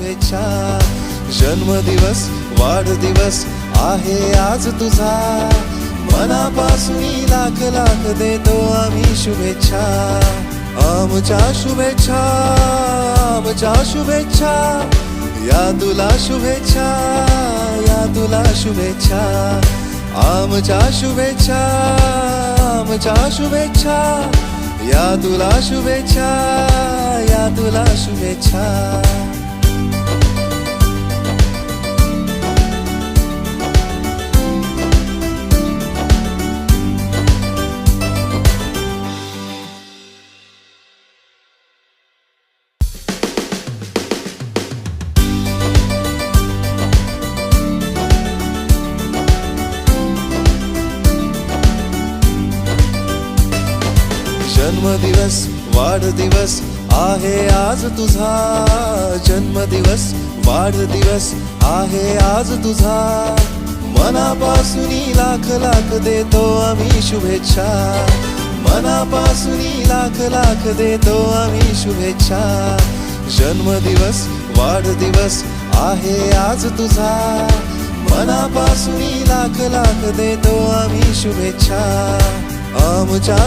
शुभेच्छा. जन्मदिवस वाढदिवस आहे आज तुझा, मनापासून लाख लाख देतो आम्ही शुभेच्छा. आमच्या शुभेच्छा, आमच्या शुभेच्छा, या तुला शुभेच्छा, या तुला शुभेच्छा. आमच्या शुभेच्छा, आमच्या शुभेच्छा, या तुला शुभेच्छा, या तुला शुभेच्छा. जन्मदिवस वाढदिवस आहे आज तुझा, जन्मदिवस वाढदिवस आहे आज तुझा. मनापासून लाख लाख देतो आम्ही शुभेच्छा, मनापासून लाख लाख देतो आम्ही शुभेच्छा. जन्मदिवस वाढदिवस आहे आज तुझा, मनापासून लाख लाख देतो आम्ही शुभेच्छा. आमच्या